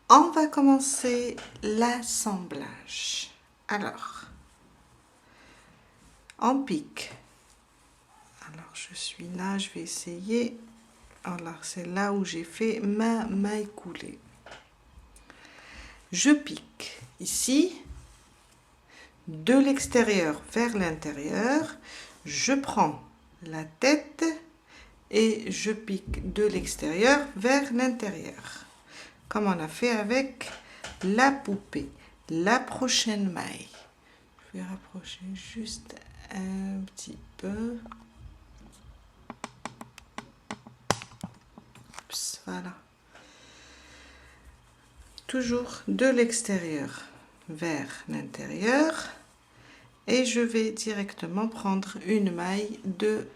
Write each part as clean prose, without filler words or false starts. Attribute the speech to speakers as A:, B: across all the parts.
A: On va commencer l'assemblage. Alors, on pique. Alors, je suis là, je vais essayer. Alors, c'est là où j'ai fait ma maille coulée. Je pique ici, de l'extérieur vers l'intérieur. Je prends la tête et je pique de l'extérieur vers l'intérieur. Comme on a fait avec la poupée. La prochaine maille. Je vais rapprocher juste un petit peu. Oups, voilà. Toujours de l'extérieur vers l'intérieur. Et je vais directement prendre une maille de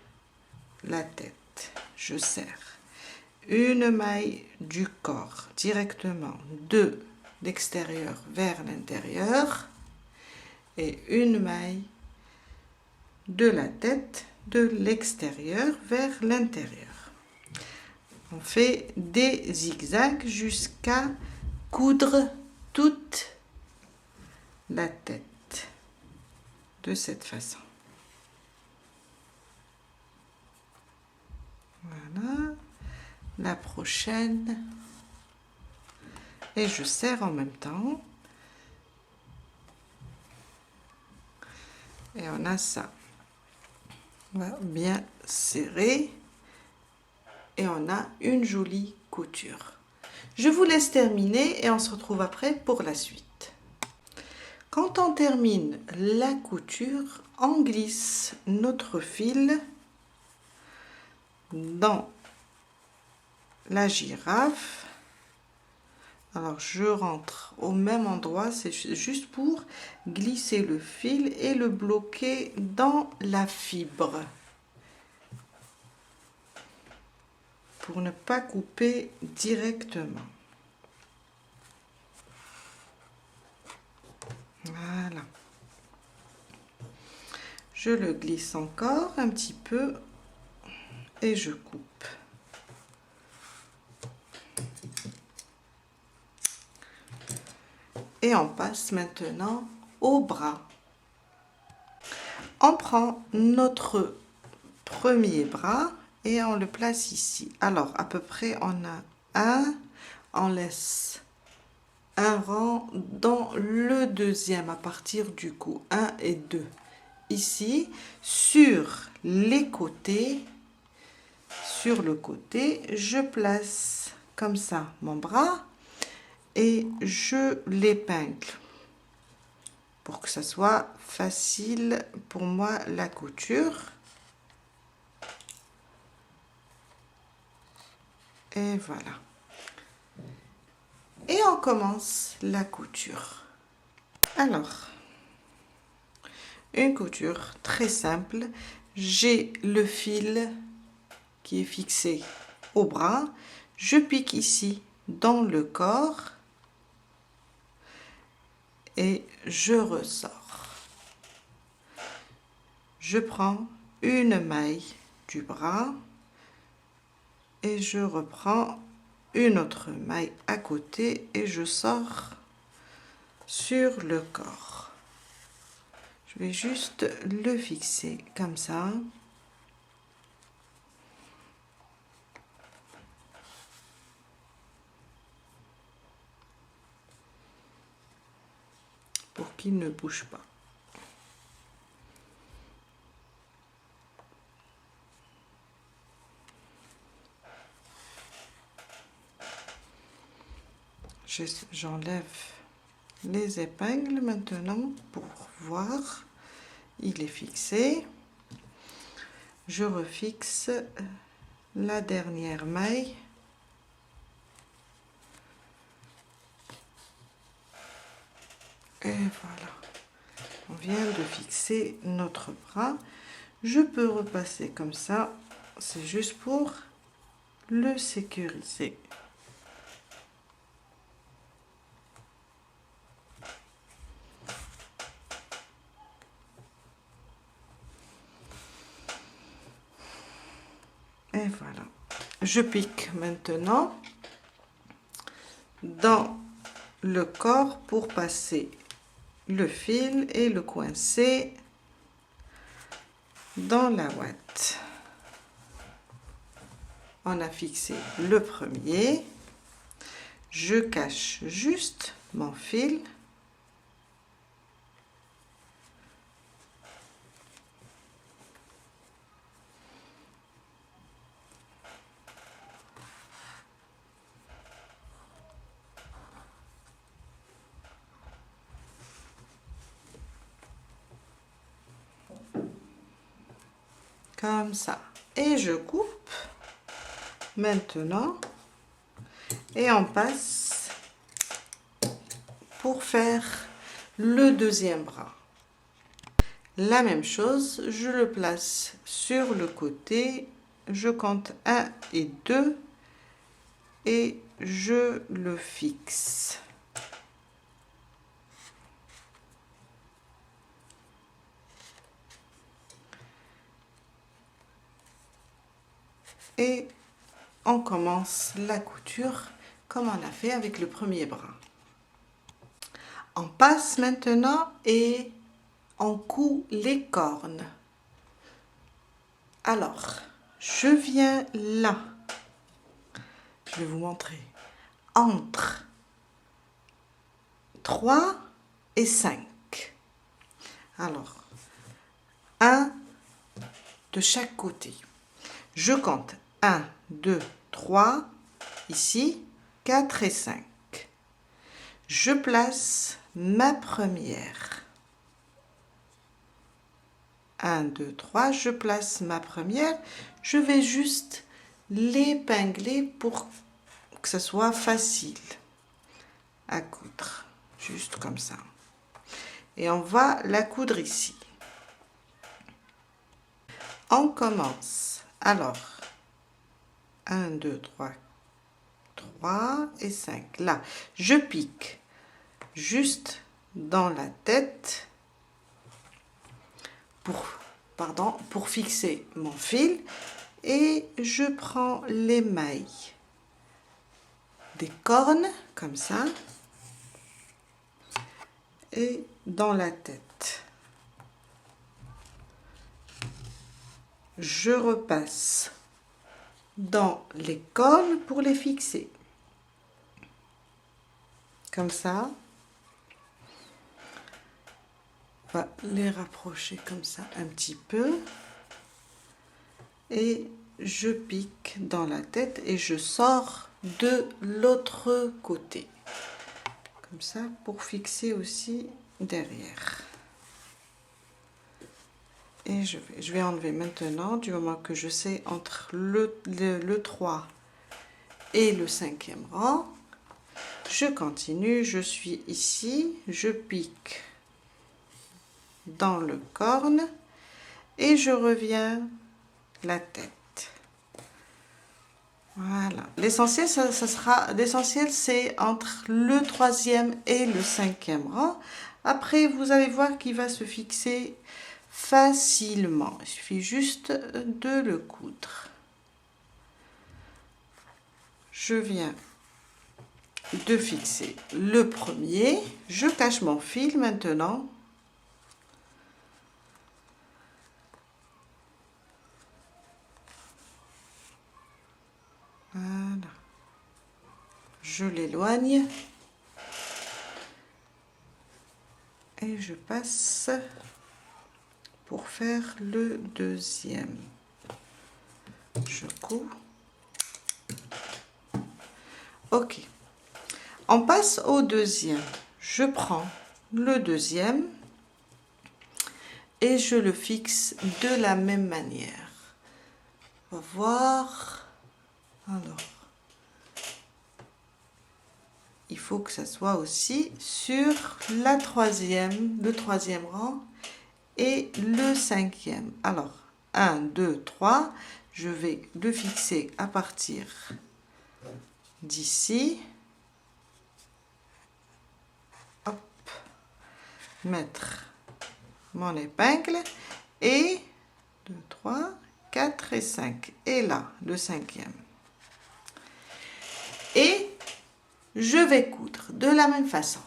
A: la tête. Je serre. Une maille du corps directement de l'extérieur vers l'intérieur. Et une maille de la tête de l'extérieur vers l'intérieur. On fait des zigzags jusqu'à coudre toute la tête de cette façon. Voilà. La prochaine. Et je serre en même temps. Et on a ça. On va bien serrer. Et on a une jolie couture. Je vous laisse terminer et on se retrouve après pour la suite. Quand on termine la couture, on glisse notre fil dans la girafe. Alors je rentre au même endroit, c'est juste pour glisser le fil et le bloquer dans la fibre. Pour ne pas couper directement. Voilà. Je le glisse encore un petit peu et je coupe. Et on passe maintenant au bras. On prend notre premier bras et on le place ici. Alors à peu près on a un, on laisse un rang dans le deuxième à partir du cou, 1 et 2. Ici, sur les côtés, sur le côté, je place comme ça mon bras et je l'épingle pour que ça soit facile pour moi la couture. Et voilà. Et on commence la couture. Alors, une couture très simple. J'ai le fil qui est fixé au bras. Je pique ici dans le corps et je ressors. Je prends une maille du bras et je reprends une autre maille à côté et je sors sur le corps. Je vais juste le fixer comme ça. Pour qu'il ne bouge pas. J'enlève les épingles maintenant pour voir. Il est fixé. Je refixe la dernière maille. Et voilà. On vient de fixer notre bras. Je peux repasser comme ça. C'est juste pour le sécuriser. Et voilà. Je pique maintenant dans le corps pour passer le fil et le coincer dans la ouate. On a fixé le premier. Je cache juste mon fil. Comme ça. Et je coupe maintenant. Et on passe pour faire le deuxième bras. La même chose, je le place sur le côté. Je compte 1 et 2 et je le fixe. Et on commence la couture comme on a fait avec le premier bras. On passe maintenant et on coud les cornes. Alors, je viens là. Je vais vous montrer. Entre 3 et 5. Alors, 1 de chaque côté. Je compte 1, 2, 3, ici, 4 et 5. Je place ma première. 1, 2, 3, je place ma première. Je vais juste l'épingler pour que ce soit facile à coudre. Juste comme ça. Et on va la coudre ici. On commence. Alors, 1, 2, 3, 3 et 5. Là, je pique juste dans la tête pour fixer mon fil et je prends les mailles des cornes comme ça et dans la tête. Je repasse dans les cornes pour les fixer. Comme ça. On va les rapprocher comme ça un petit peu. Et je pique dans la tête et je sors de l'autre côté. Comme ça pour fixer aussi derrière. Et je vais enlever maintenant, du moment que je sais entre le 3 et le 5e rang. Je continue, je suis ici, je pique dans le corne et je reviens la tête. Voilà. L'essentiel, l'essentiel c'est entre le 3e et le 5e rang. Après, vous allez voir qu'il va se fixer facilement. Il suffit juste de le coudre. Je viens de fixer le premier. Je cache mon fil maintenant. Voilà. Je l'éloigne. Et je passe pour faire le deuxième. Je couds. Ok. On passe au deuxième. Je prends le deuxième et je le fixe de la même manière. On va voir. Alors, il faut que ça soit aussi sur le 3e rang et le 5e. Alors, 1, 2, 3, je vais le fixer à partir d'ici. Hop, mettre mon épingle et 2, 3, 4 et 5. Et là, le 5e. Et je vais coudre de la même façon.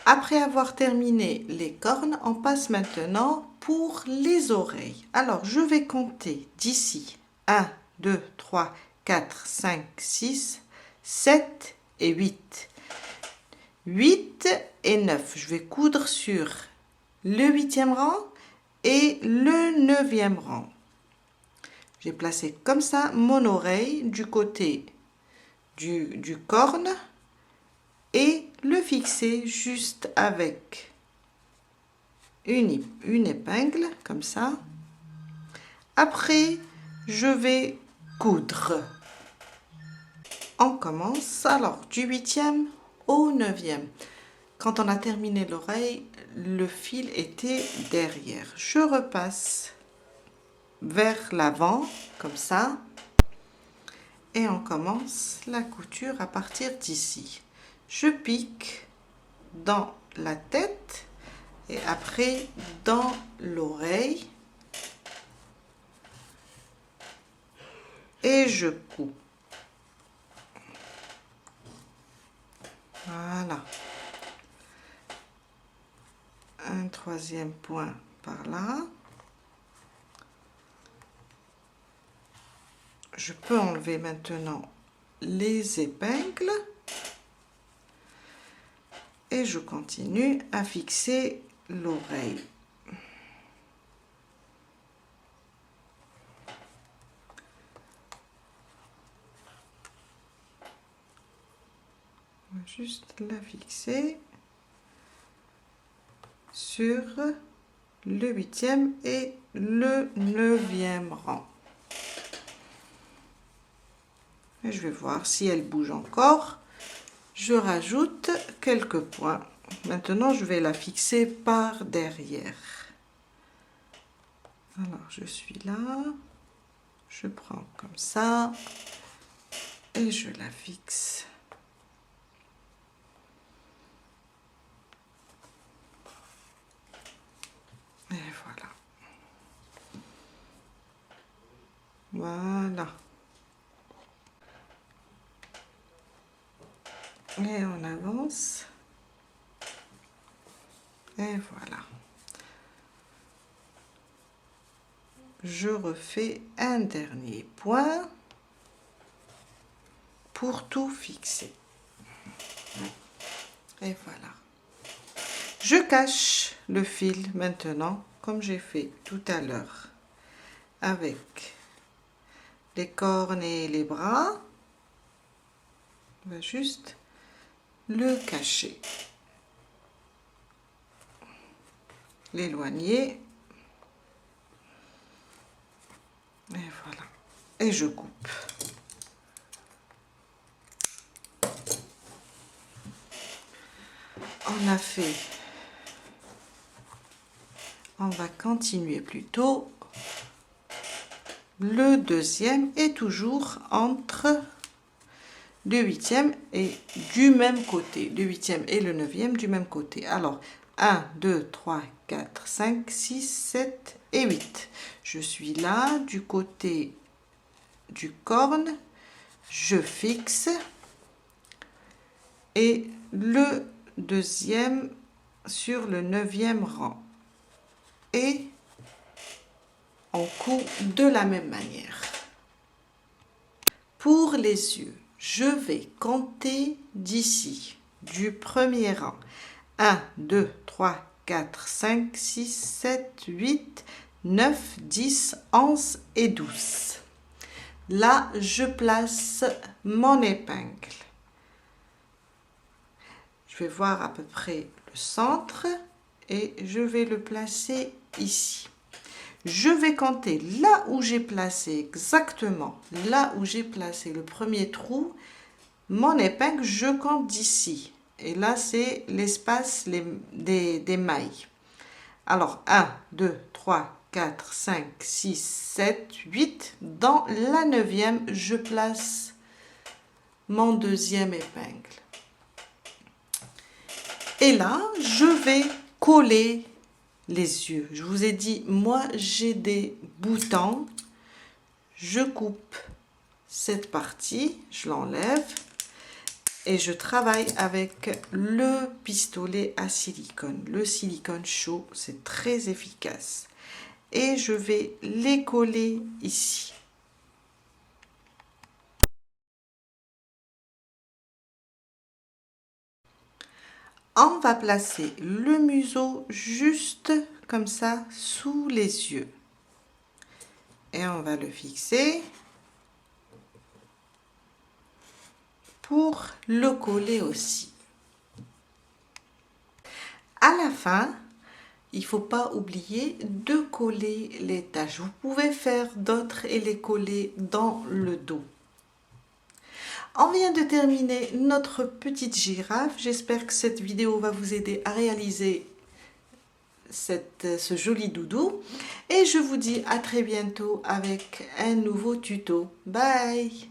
A: Après avoir terminé les cornes, on passe maintenant pour les oreilles. Alors, je vais compter d'ici 1, 2, 3, 4, 5, 6, 7 et 8. 8 et 9. Je vais coudre sur le 8e rang et le 9e rang. J'ai placé comme ça mon oreille du côté du corne et le fixer juste avec une épingle comme ça. Après, je vais coudre. On commence alors du 8e au 9e. Quand on a terminé l'oreille, le fil était derrière. Je repasse vers l'avant comme ça et on commence la couture à partir d'ici. Je pique dans la tête et après dans l'oreille et je coupe. Voilà. Un 3e point par là. Je peux enlever maintenant les épingles et je continue à fixer l'oreille. On va juste la fixer sur le 8e et le 9e rang. Et je vais voir si elle bouge encore. Je rajoute quelques points. Maintenant, je vais la fixer par derrière. Alors, je suis là. Je prends comme ça et je la fixe. Et voilà. Voilà. Et on avance. Et voilà. Je refais un dernier point pour tout fixer. Et voilà. Je cache le fil maintenant, comme j'ai fait tout à l'heure, avec les cornes et les bras. On va juste le cacher, l'éloigner. Et voilà. Et je coupe. On a fait. On va continuer plutôt. Le 2e est toujours entre le 8e et du même côté. Le 8e et le 9e du même côté. Alors, 1, 2, 3, 4, 5, 6, 7 et 8. Je suis là, du côté du corne. Je fixe. Et le 2e sur le 9e rang. Et on coud de la même manière. Pour les yeux, je vais compter d'ici, du premier rang. 1, 2, 3, 4, 5, 6, 7, 8, 9, 10, 11 et 12. Là, je place mon épingle. Je vais voir à peu près le centre et je vais le placer ici. Je vais compter là où j'ai placé, exactement là où j'ai placé le premier trou, mon épingle, je compte d'ici. Et là, c'est l'espace des mailles. Alors, 1, 2, 3, 4, 5, 6, 7, 8. Dans la 9e, je place mon 2e épingle. Et là, je vais coller les yeux. Je vous ai dit, moi, j'ai des boutons. Je coupe cette partie, je l'enlève Et je travaille avec le pistolet à silicone. Le silicone chaud, c'est très efficace. Et je vais les coller ici. On va placer le museau juste comme ça sous les yeux. Et on va le fixer pour le coller aussi. À la fin, il ne faut pas oublier de coller les taches. Vous pouvez faire d'autres et les coller dans le dos. On vient de terminer notre petite girafe. J'espère que cette vidéo va vous aider à réaliser ce joli doudou. Et je vous dis à très bientôt avec un nouveau tuto. Bye!